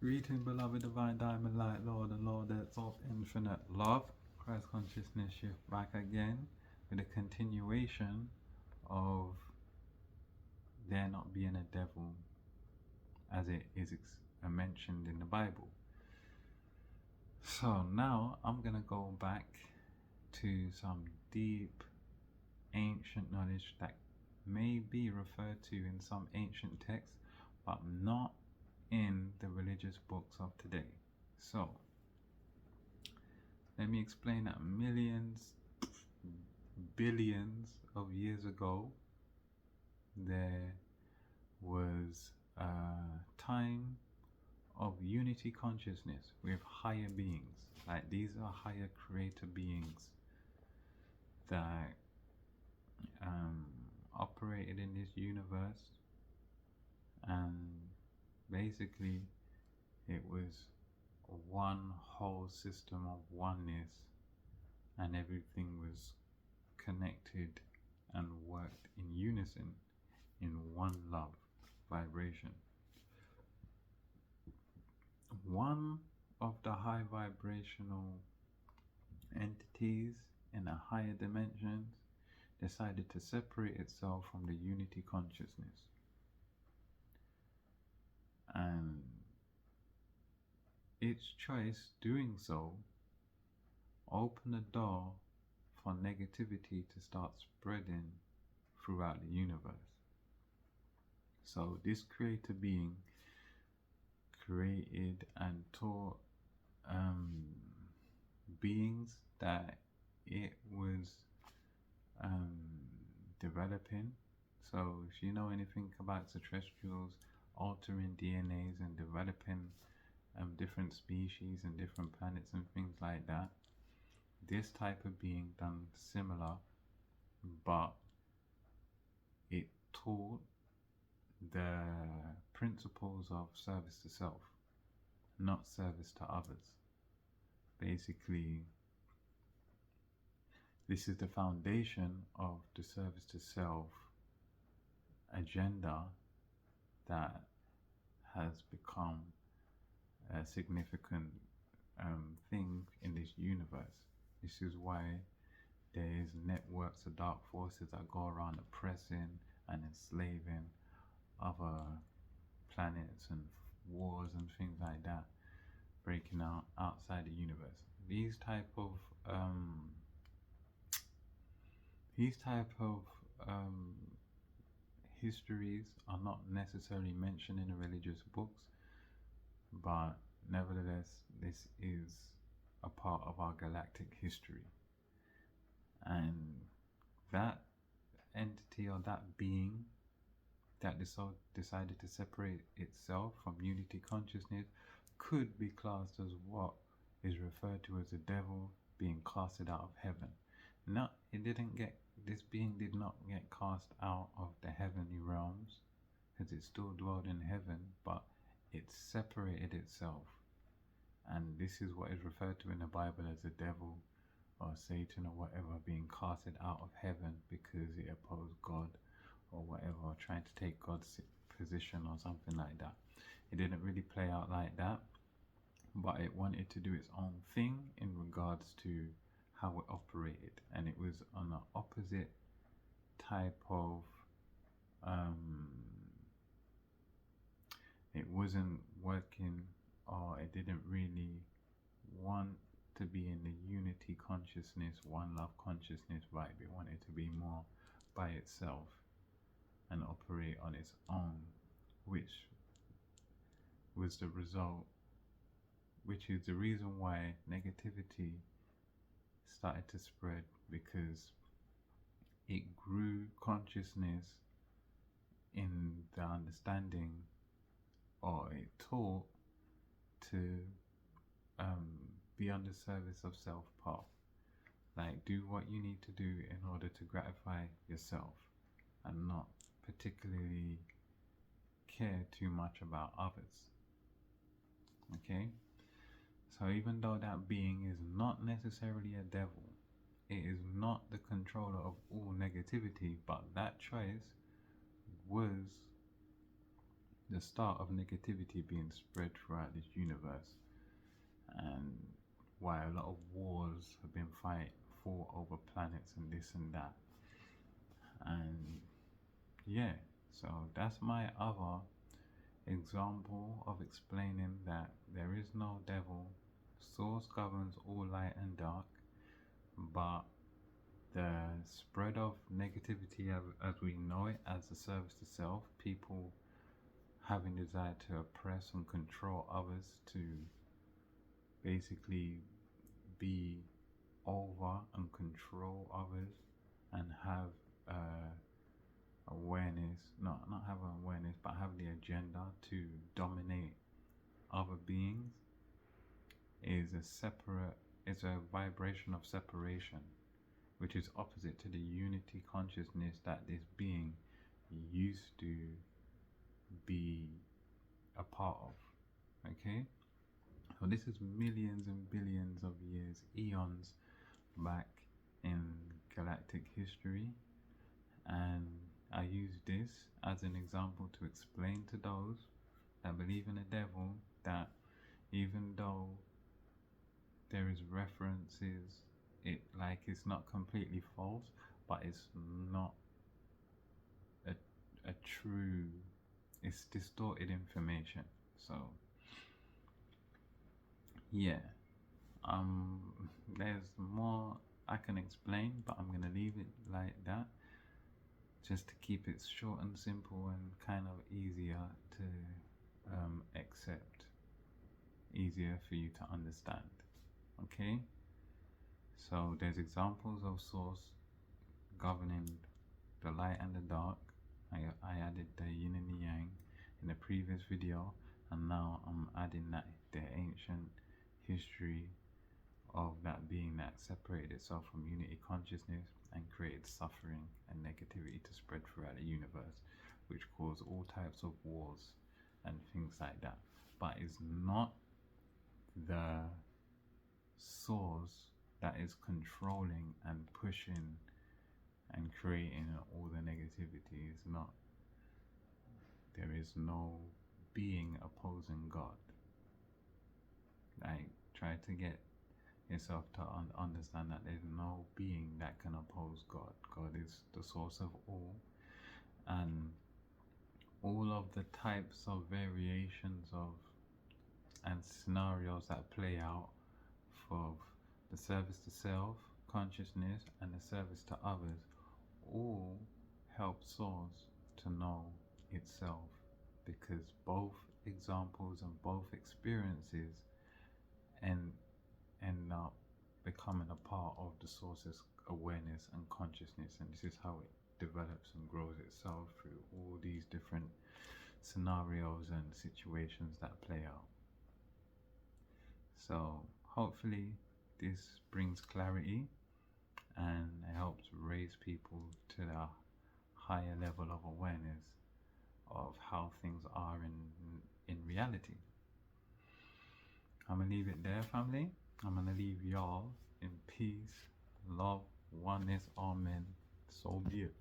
Greeting, beloved divine diamond light, Lord and Lordettes of infinite love. Christ consciousness shift back again with a continuation of there not being a devil as it is mentioned in the Bible. So now I'm going to go back to some deep ancient knowledge that may be referred to in some ancient texts, but not in the religious books of today. So let me explain that millions, billions of years ago, there was a time of unity consciousness with higher beings. Like, these are higher creator beings that operated in this universe, and basically it was one whole system of oneness, and everything was connected and worked in unison in one love vibration. One of the high vibrational entities in the higher dimensions decided to separate itself from the unity consciousness, and its choice doing so opened the door for negativity to start spreading throughout the universe. So this creator being created and taught beings that it was developing. So if you know anything about extraterrestrials altering DNAs and developing different species and different planets and things like that, this type of being done similar, but it taught the principles of service to self, not service to others. Basically, this is the foundation of the service to self agenda that has become a significant thing in this universe. This is why there's networks of dark forces that go around oppressing and enslaving other planets, and wars and things like that breaking out outside the universe. These type of histories are not necessarily mentioned in the religious books, but nevertheless this is a part of our galactic history. And that entity, or that being that decided to separate itself from unity consciousness, could be classed as what is referred to as the devil being casted out of heaven. No, this being did not get cast out of the heavenly realms, because it still dwelled in heaven, but it separated itself. And this is what is referred to in the Bible as the devil or Satan or whatever, being casted out of heaven because it opposed God or whatever, or trying to take God's position or something like that. It didn't really play out like that, but it wanted to do its own thing in regards to how it operated, and it was on the opposite type of it wasn't working, or it didn't really want to be in the unity consciousness, one love consciousness vibe. It wanted to be more by itself and operate on its own, which was the result, which is the reason why negativity started to spread, because it grew consciousness in the understanding, or it taught to be on the service of self path. Like, do what you need to do in order to gratify yourself, and not particularly care too much about others. Okay? So even though that being is not necessarily a devil, it is not the controller of all negativity, but that choice was the start of negativity being spread throughout this universe, and why a lot of wars have been fought over planets and this and that. And yeah, so that's my other example of explaining that there is no devil. Source governs all light and dark, but the spread of negativity as we know it, as a service to self, people having desire to oppress and control others, to basically be over and control others, and have awareness, not have awareness, but have the agenda to dominate other beings, is a vibration of separation, which is opposite to the unity consciousness that this being used to be a part of. Okay, so this is millions and billions of years, eons back in galactic history, and I use this as an example to explain to those that believe in the devil that even though there is references, it's not completely false, but it's not a true, it's distorted information. So yeah, there's more I can explain, but I'm gonna leave it like that, just to keep it short and simple and kind of easier to accept, easier for you to understand. Okay, so there's examples of source governing the light and the dark. I added the yin and the yang in the previous video, and now I'm adding that the ancient history of that being that separated itself from unity consciousness and created suffering and negativity to spread throughout the universe, which caused all types of wars and things like that. But it's not the source that is controlling and pushing and creating all the negativity. Is not. There is no being opposing God. Like, try to get yourself to understand that there's no being that can oppose God. God is the source of all, and all of the types of variations of and scenarios that play out for the service to self consciousness and the service to others all help source to know itself, because both examples and both experiences end up becoming a part of the source's awareness and consciousness, and this is how it develops and grows itself through all these different scenarios and situations that play out. So hopefully this brings clarity and it helps raise people to a higher level of awareness of how things are in reality. I'm gonna leave it there, family. I'm gonna leave y'all in peace, love, oneness, amen. So be it.